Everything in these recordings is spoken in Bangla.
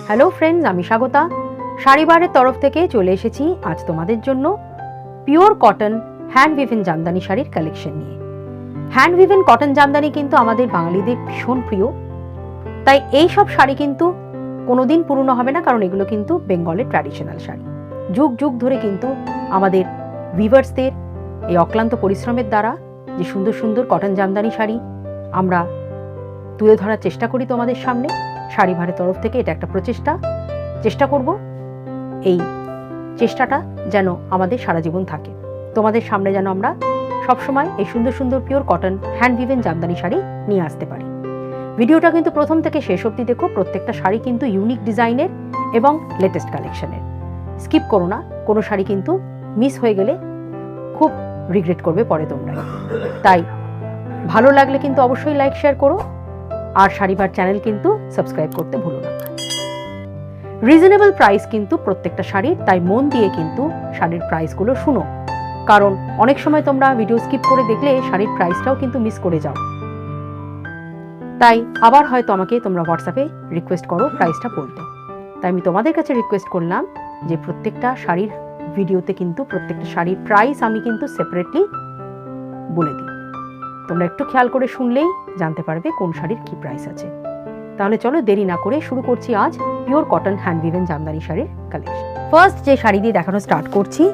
হ্যালো ফ্রেন্ডস, আমি স্বাগতা। শাড়িবারের তরফ থেকে চলে এসেছি আজ তোমাদের জন্য pure cotton hand woven Jamdani শাড়ির কালেকশন নিয়ে। হ্যান্ড উইভেন কটন জামদানি কিন্তু আমাদের বাঙালিদের ভীষণ প্রিয়, তাই এই সব শাড়ি কিন্তু কোনোদিন পুরনো হবে না, কারণ এগুলো কিন্তু বেঙ্গলের ট্র্যাডিশনাল শাড়ি। যুগ যুগ ধরে কিন্তু আমাদের উইভার্সদের এই অক্লান্ত পরিশ্রমের দ্বারা যে সুন্দর সুন্দর কটন জামদানি শাড়ি আমরা তুলে ধরার চেষ্টা করি তোমাদের সামনে। শাড়িবারের তরফ থেকে এটা একটা চেষ্টা করব এই চেষ্টাটা যেন আমাদের সারা জীবন থাকে, তোমাদের সামনে যেন আমরা সবসময় এই সুন্দর সুন্দর pure cotton hand woven Jamdani sari নিয়ে আসতে পারি। ভিডিওটা কিন্তু প্রথম থেকে শেষ অবধি দেখো, প্রত্যেকটা শাড়ি কিন্তু ইউনিক ডিজাইনের এবং লেটেস্ট কালেকশনের। স্কিপ করো না, কোনো শাড়ি কিন্তু মিস হয়ে গেলে খুব রিগ্রেট করবে পরে তোমরা। তাই ভালো লাগলে কিন্তু অবশ্যই লাইক শেয়ার করো, আর শাড়িবার চ্যানেল কিন্তু সাবস্ক্রাইব করতে ভুলো না। রিজনেবল প্রাইস কিন্তু প্রত্যেকটা শাড়ির, তাই মন দিয়ে কিন্তু শাড়ির প্রাইসগুলো শুনো, কারণ অনেক সময় তোমরা ভিডিও স্কিপ করে দেখলে শাড়ির প্রাইসটাও কিন্তু মিস করে যাও। তাই আবার হয়তো আমাকে তোমরা হোয়াটসঅ্যাপে রিকোয়েস্ট করো প্রাইসটা বলতে, তাই আমি তোমাদের কাছে রিকোয়েস্ট করলাম যে প্রত্যেকটা শাড়ির ভিডিওতে কিন্তু প্রত্যেকটা শাড়ির প্রাইস আমি কিন্তু সেপারেটলি বলে দিই। তোমরা একটু খেয়াল করে শুনলেই জানতে পারবে কোন শাড়ির কি প্রাইস আছে। তাহলে চলো দেরি না করে শুরু করছি আজ pure cotton hand woven Jamdani শাড়ির কালেকশন। ফার্স্ট যে শাড়ি দিয়ে দেখানো স্টার্ট করছি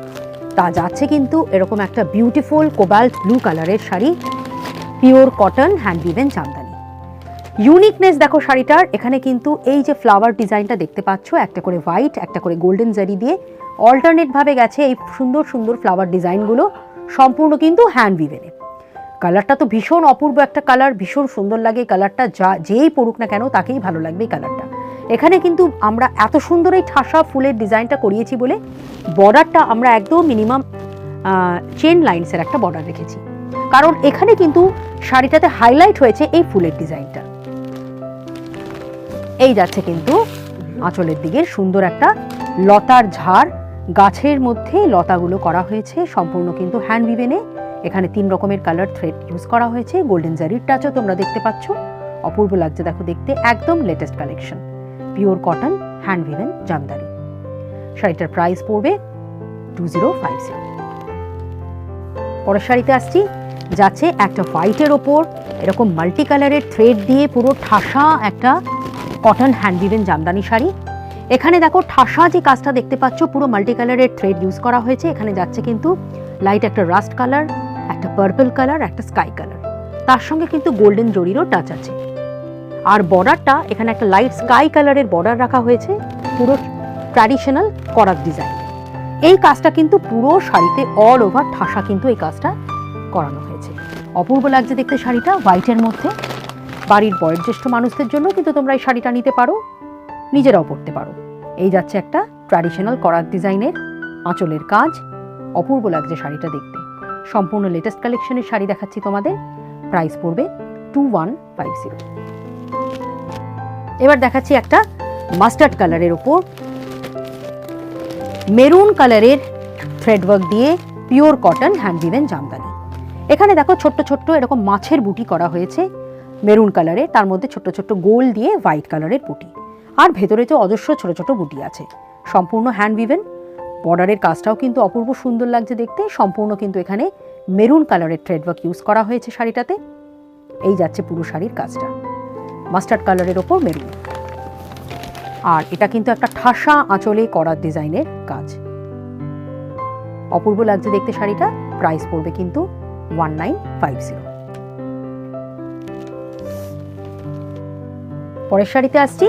তা যাচ্ছে কিন্তু এরকম একটা বিউটিফুল কোবাল্ট ব্লু কালারের sari, pure cotton hand woven Jamdani. Uniqueness দেখো শাড়িটার, এখানে কিন্তু এই যে ফ্লাওয়ার ডিজাইনটা দেখতে পাচ্ছ, একটা করে হোয়াইট একটা করে গোল্ডেন জারি দিয়ে অল্টারনেট ভাবে গেছে এই সুন্দর সুন্দর ফ্লাওয়ার ডিজাইনগুলো, সম্পূর্ণ কিন্তু হ্যান্ড উইভেনে। কালারটা তো ভীষণ অপূর্ব একটা কালার, ভীষণ সুন্দর লাগে কালারটা, যেই পড়ুক না কেন তাকেই ভালো লাগবে এই কালারটা। এখানে কিন্তু আমরা এত সুন্দর এই ঠাসা ফুলের ডিজাইনটা করিয়েছি বলে বর্ডারটা আমরা একদম মিনিমাম চেন লাইন্সের একটা বর্ডার রেখেছি, কারণ এখানে কিন্তু শাড়িটাতে হাইলাইট হয়েছে এই ফুলের ডিজাইনটা। এই যাচ্ছে কিন্তু আঁচলের দিকে সুন্দর একটা লতার ঝাড়, গাছের মধ্যে লতাগুলো করা হয়েছে, সম্পূর্ণ কিন্তু হ্যান্ড উইভেনে। এখানে 3 রকমের কালার থ্রেড ইউজ করা হয়েছে, গোল্ডেন জারির টাচও তোমরা দেখতে পাচ্ছ, অপূর্ব লাগছে দেখো দেখতে, একদম latest collection pure cotton hand woven Jamdani. শাড়িটার প্রাইস পড়বে 2050। পরের শাড়িতে আসছি, যাচ্ছে একটা হোয়াইটের ওপর এরকম মাল্টি কালারের থ্রেড দিয়ে পুরো ঠাসা একটা cotton hand woven Jamdani sari. এখানে দেখো ঠাসা যে কাজটা দেখতে পাচ্ছ, পুরো মাল্টি কালারের থ্রেড ইউজ করা হয়েছে। এখানে যাচ্ছে কিন্তু লাইট একটা রাস্ট কালার, একটা পার্পল কালার, একটা স্কাই কালার, তার সঙ্গে কিন্তু গোল্ডেন জরিরও টাচ আছে। আর বর্ডারটা এখানে একটা লাইট স্কাই কালারের বর্ডার রাখা হয়েছে, পুরো ট্র্যাডিশনাল করাত ডিজাইন। এই কাজটা কিন্তু পুরো শাড়িতে অল ওভার ঠাসা কিন্তু এই কাজটা করানো হয়েছে। অপূর্ব লাগছে দেখতে শাড়িটা হোয়াইটের মধ্যে। বাড়ির বয়োজ্যেষ্ঠ মানুষদের জন্য কিন্তু তোমরা এই শাড়িটা নিতে পারো, নিজেরাও পরতে পারো। এই যাচ্ছে একটা ট্র্যাডিশনাল করাত ডিজাইনের আঁচলের কাজ, অপূর্ব লাগছে শাড়িটা দেখতে। সম্পূর্ণ লেটেস্ট কালেকশনের শাড়ি দেখাচ্ছি তোমাদের, প্রাইস পড়বে 2150। এবার দেখাচ্ছি একটা মাস্টার্ড কালারের ওপর মেরুন কালারের থ্রেডওয়ার্ক দিয়ে pure cotton hand woven Jamdani. এখানে দেখো ছোট্ট ছোট্ট এরকম মাছের বুটি করা হয়েছে মেরুন কালারে, তার মধ্যে ছোট্ট ছোট্ট গোল দিয়ে হোয়াইট কালারের বুটি, আর ভেতরে তো অজস্র ছোট ছোট বুটি আছে। সম্পূর্ণ হ্যান্ড উইভেন, বর্ডারের কাজটাও কিন্তু অপূর্ব সুন্দর লাগছে দেখতে। সম্পূর্ণ কিন্তু এখানে মেরুন কালারের থ্রেডওয়ার্ক ইউজ করা হয়েছে শাড়িটাতে। এই যাচ্ছে পুরো শাড়ির কাজটা মাস্টার্ড কালারের ওপর মেরুন, আর এটা কিন্তু একটা ঠাসা আঁচলে করা ডিজাইনের কাজ, অপূর্ব লাগছে দেখতে শাড়িটা। প্রাইস পড়বে কিন্তু 1950। পরের শাড়িতে আসছি,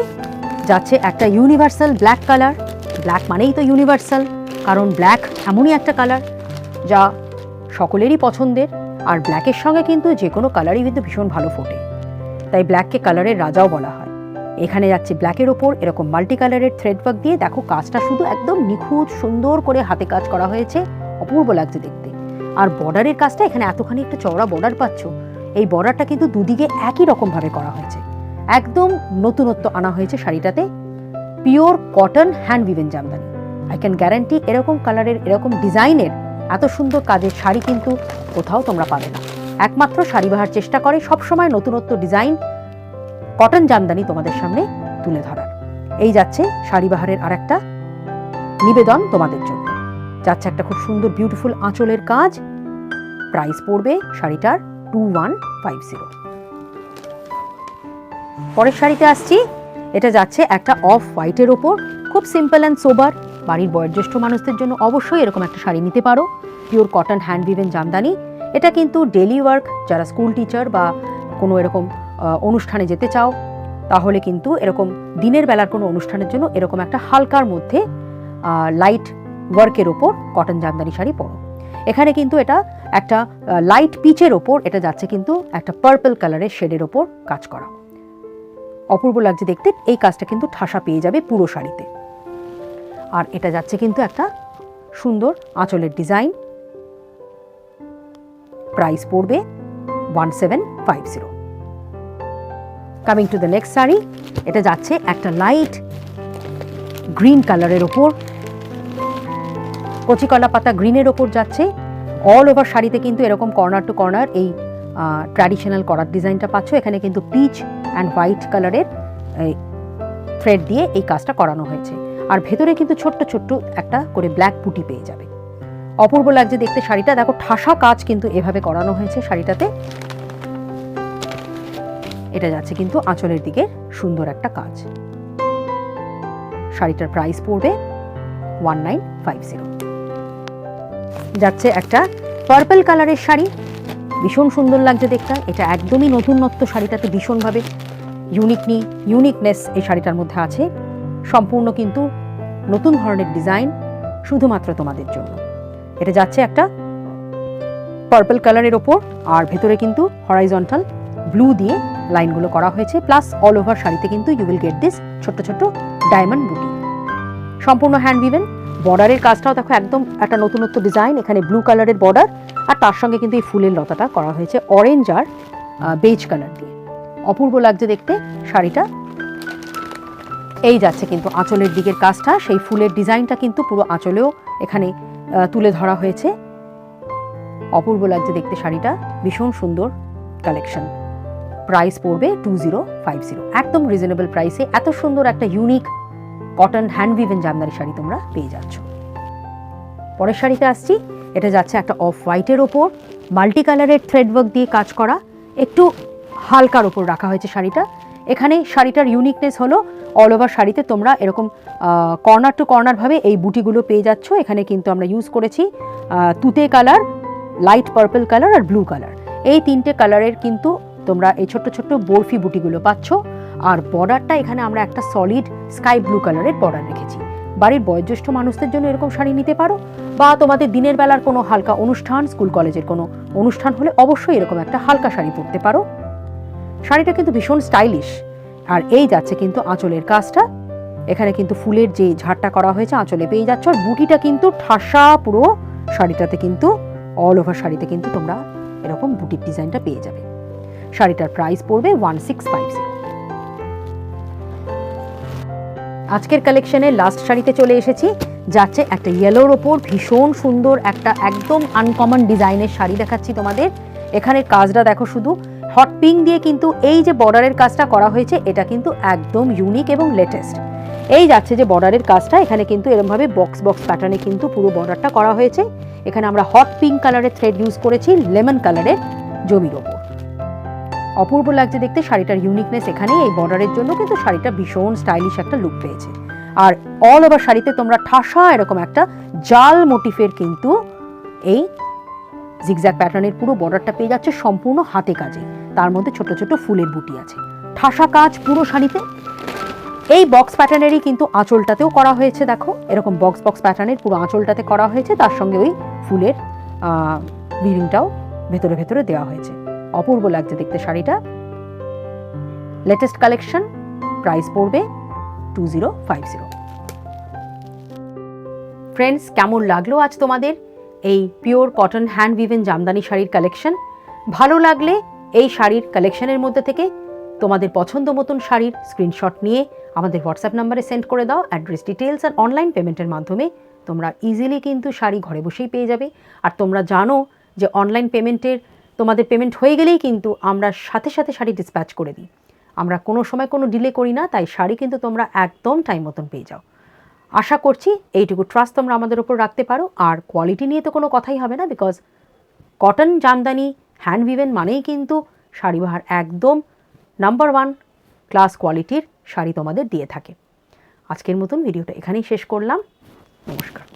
যাচ্ছে একটা ইউনিভার্সাল ব্ল্যাক কালার। ব্ল্যাক মানেই তো ইউনিভার্সাল, কারণ ব্ল্যাক এমনই একটা কালার যা সকলেরই পছন্দের, আর ব্ল্যাকের সঙ্গে কিন্তু যে কোনো কালারই কিন্তু ভীষণ ভালো ফোটে, তাই ব্ল্যাককে কালারের রাজাও বলা হয়। এখানে যাচ্ছে ব্ল্যাকের ওপর এরকম মাল্টি কালারের থ্রেডওয়ার্ক দিয়ে, দেখো কাজটা শুধু একদম নিখুঁত সুন্দর করে হাতে কাজ করা হয়েছে, অপূর্ব লাগছে দেখতে। আর বর্ডারের কাজটা এখানে এতখানি একটা চওড়া বর্ডার পাচ্ছ, এই বর্ডারটা কিন্তু দুদিকে একই রকম ভাবে করা হয়েছে, একদম নতুনত্ব আনা হয়েছে শাড়িটাতে। Pure cotton hand woven Jamdani, I can guarantee এরকম কালারের এরকম ডিজাইনের এত সুন্দর কাজের শাড়ি কিন্তু কোথাও তোমরা পাবে না। একমাত্র শাড়িবাহার চেষ্টা করে সবসময় নতুনত্ব ডিজাইন কটন জামদানি তোমাদের সামনে তুলে ধরার। এই যাচ্ছে শাড়িবাহারের আর একটা নিবেদন তোমাদের জন্য। যাচ্ছে একটা খুব সুন্দর বিউটিফুল আঁচলের কাজ। প্রাইস পড়বে শাড়িটার 2150। পরের শাড়িতে আসছি, এটা যাচ্ছে একটা অফ হোয়াইটের ওপর, খুব সিম্পল অ্যান্ড সোবার। বাড়ির বয়োজ্যেষ্ঠ মানুষদের জন্য অবশ্যই এরকম একটা শাড়ি নিতে পারো। Pure cotton hand woven Jamdani. এটা কিন্তু ডেলি ওয়ার্ক, যারা স্কুল টিচার বা কোনো এরকম অনুষ্ঠানে যেতে চাও তাহলে কিন্তু এরকম দিনের বেলার কোনো অনুষ্ঠানের জন্য এরকম একটা হালকার মধ্যে লাইট ওয়ার্কের ওপর কটন জামদানি শাড়ি পরো। এখানে কিন্তু এটা একটা লাইট পিচের ওপর, এটা যাচ্ছে কিন্তু একটা পার্পল কালারের শেডের ওপর কাজ করা। অপূর্ব লাগছে দেখতে। এই কাজটা কিন্তু ঠাসা পেয়ে যাবে পুরো শাড়িতে। আর এটা যাচ্ছে কিন্তু একটা সুন্দর আঁচলের ডিজাইন। প্রাইস পড়বে 1750। Coming to the next sari, এটা যাচ্ছে একটা লাইট গ্রিন কালারের ওপর, কচিকলা পাতা গ্রিনের ওপর যাচ্ছে। অল ওভার শাড়িতে কিন্তু এরকম কর্নার টু কর্নার এই ট্র্যাডিশনাল করার ডিজাইনটা পাচ্ছ। এখানে কিন্তু পিচ অ্যান্ড হোয়াইট কালারের থ্রেড দিয়ে এই কাজটা করানো হয়েছে। আর ভেতরে কিন্তু ছোট্ট ছোট্ট একটা করে ব্ল্যাক পুটি পেয়ে যাবে। অপূর্ব লাগছে দেখতে শাড়িটা। দেখো ঠাসা কাজ কিন্তু এভাবে করানো হয়েছে শাড়িটাতে। এটা যাচ্ছে কিন্তু আঁচলের দিকে সুন্দর একটা কাজ। শাড়িটার প্রাইস পড়বে 1950। যাচ্ছে একটা পার্পল কালারের শাড়ি, ভীষণ সুন্দর লাগছে দেখতে। এটা একদমই নতুনত্ব, শাড়িটাতে ভীষণভাবে ইউনিকনেস এই শাড়িটার মধ্যে আছে। সম্পূর্ণ কিন্তু নতুন ধরনের ডিজাইন শুধুমাত্র তোমাদের জন্য। এটা যাচ্ছে একটা পার্পল কালারের ওপর, আর ভেতরে কিন্তু হরাইজন্টাল ব্লু দিয়ে লাইনগুলো করা হয়েছে। প্লাস অল ওভার শাড়িতে কিন্তু ইউ উইল গেট দিস ছোট্ট ছোট্ট ডায়মন্ড বুটি। সম্পূর্ণ হ্যান্ড উইভেন। বর্ডারের কাজটাও দেখো একদম একটা নতুনত্ব ডিজাইন। এখানে ব্লু কালারের বর্ডার, আর তার সঙ্গে কিন্তু এই ফুলের লতাটা করা হয়েছে অরেঞ্জ আর বেজ কালার দিয়ে। অপূর্ব লাগছে দেখতে শাড়িটা। এই যাচ্ছে কিন্তু আঁচলের দিকের কাজটা, সেই ফুলের ডিজাইনটা কিন্তু পুরো আঁচলেও এখানে তুলে ধরা হয়েছে। অপূর্ব লাগছে দেখতে শাড়িটা, ভীষণ সুন্দর কালেকশন। প্রাইস পড়বে 2050। একদম রিজনেবল প্রাইসে এত সুন্দর একটা unique cotton hand woven Jamdani sari তোমরা পেয়ে যাচ্ছ। পরের শাড়িতে আসছি, এটা যাচ্ছে একটা অফ হোয়াইটের ওপর, মাল্টি কালারের থ্রেড ওয়ার্ক দিয়ে কাজ করা, একটু হালকার ওপর রাখা হয়েছে শাড়িটা। এখানে শাড়িটার ইউনিকনেস হলো অল ওভার শাড়িতে তোমরা এরকম কর্নার টু কর্নার ভাবে এই বুটিগুলো পেয়ে যাচ্ছ। এখানে কিন্তু আমরা ইউজ করেছি তুতে কালার, লাইট পার্পল কালার আর ব্লু কালার। এই তিনটে কালারের কিন্তু তোমরা এই ছোট্ট ছোট্ট বরফি বুটিগুলো পাচ্ছ। আর বর্ডারটা এখানে আমরা একটা সলিড স্কাই ব্লু কালারের বর্ডার রেখেছি। বাড়ির বয়োজ্যেষ্ঠ মানুষদের জন্য এরকম শাড়ি নিতে পারো, বা তোমাদের দিনের বেলার কোনো হালকা অনুষ্ঠান, স্কুল কলেজের কোনো অনুষ্ঠান হলে অবশ্যই এরকম একটা হালকা শাড়ি পরতে পারো। শাড়িটা কিন্তু ভীষণ স্টাইলিশ। আর এই যাচ্ছে কিন্তু আঁচলের কাজটা। এখানে কিন্তু ফুলের যে ঝাড়টা করা হয়েছে আঁচলে পেয়ে যাচ্ছ। আর বুটিটা কিন্তু ঠাসা পুরো শাড়িটাতে, কিন্তু অল ওভার শাড়িতে কিন্তু তোমরা এরকম বুটির ডিজাইনটা পেয়ে যাবে। শাড়িটার প্রাইস পড়বে 1650। আজকের কালেকশনের লাস্ট শাড়িতে চলে এসেছি। যাচ্ছে একটা ইয়েলোর ওপর ভীষণ সুন্দর একটা একদম আনকমন ডিজাইনের শাড়ি দেখাচ্ছি তোমাদের। এখানের কাজটা দেখো, শুধু হট পিঙ্ক দিয়ে কিন্তু এই যে বর্ডারের কাজটা করা হয়েছে, এটা কিন্তু একদম ইউনিক এবং লেটেস্ট। এই যাচ্ছে যে বর্ডারের কাজটা, এখানে কিন্তু এরকমভাবে বক্স বক্স প্যাটার্নে কিন্তু পুরো বর্ডারটা করা হয়েছে। এখানে আমরা হট পিঙ্ক কালারের থ্রেড ইউজ করেছি লেমন কালারের জমির ওপর। অপূর্ব লাগছে দেখতে শাড়িটার ইউনিকনেস এখানে এই বর্ডারের জন্য কিন্তু শাড়িটা ভীষণ স্টাইলিশ একটা লুক পেয়েছে। আর অল ওভার শাড়িতে তোমরা ঠাসা এরকম একটা জাল মোটিফের কিন্তু এই জিগজ্যাগ প্যাটার্নের পুরো বর্ডারটা পেয়ে যাচ্ছে সম্পূর্ণ হাতে কাজে। তার মধ্যে ছোট ছোট ফুলের বুটি আছে, ঠাসা কাজ পুরো শাড়িতে। এই বক্স প্যাটার্নেরই কিন্তু আঁচলটাতেও করা হয়েছে। দেখো এরকম বক্স বক্স প্যাটার্নের পুরো আঁচলটাতে করা হয়েছে, তার সঙ্গে ওই ফুলের বিরিংটাও ভেতরে ভেতরে দেওয়া হয়েছে। অপূর্ব লাগছে দেখতে শাড়িটা। Latest collection. প্রাইস পড়বে 2050। ফ্রেন্ডস, কেমন লাগলো আজ তোমাদের এই pure cotton hand woven Jamdani শাড়ির কালেকশন? ভালো লাগলে এই শাড়ির কালেকশনের মধ্যে থেকে তোমাদের পছন্দ মতন শাড়ির স্ক্রিনশট নিয়ে আমাদের হোয়াটসঅ্যাপ নাম্বারে সেন্ড করে দাও। অ্যাড্রেস ডিটেলস আর অনলাইন পেমেন্টের মাধ্যমে তোমরা ইজিলি কিন্তু শাড়ি ঘরে বসেই পেয়ে যাবে। আর তোমরা জানো যে অনলাইন পেমেন্টের তোমাদের পেমেন্ট হয়ে গেলেই কিন্তু আমরা সাথে সাথে শাড়ি ডিসপ্যাচ করে দিই। আমরা কোনো সময় কোনো ডিলে করি না, তাই শাড়ি কিন্তু তোমরা একদম টাইম মতন পেয়ে যাও। আশা করছি এইটুকু ট্রাস্ট তোমরা আমাদের ওপর রাখতে পারো। আর কোয়ালিটি নিয়ে তো কোনো কথাই হবে না, বিকজ কটন জামদানি হ্যান্ড উইভেন মানেই কিন্তু শাড়িবাহার একদম নাম্বার 1 ক্লাস কোয়ালিটির শাড়ি তোমাদের দিয়ে থাকে। আজকের মতন ভিডিওটা এখানেই শেষ করলাম। নমস্কার।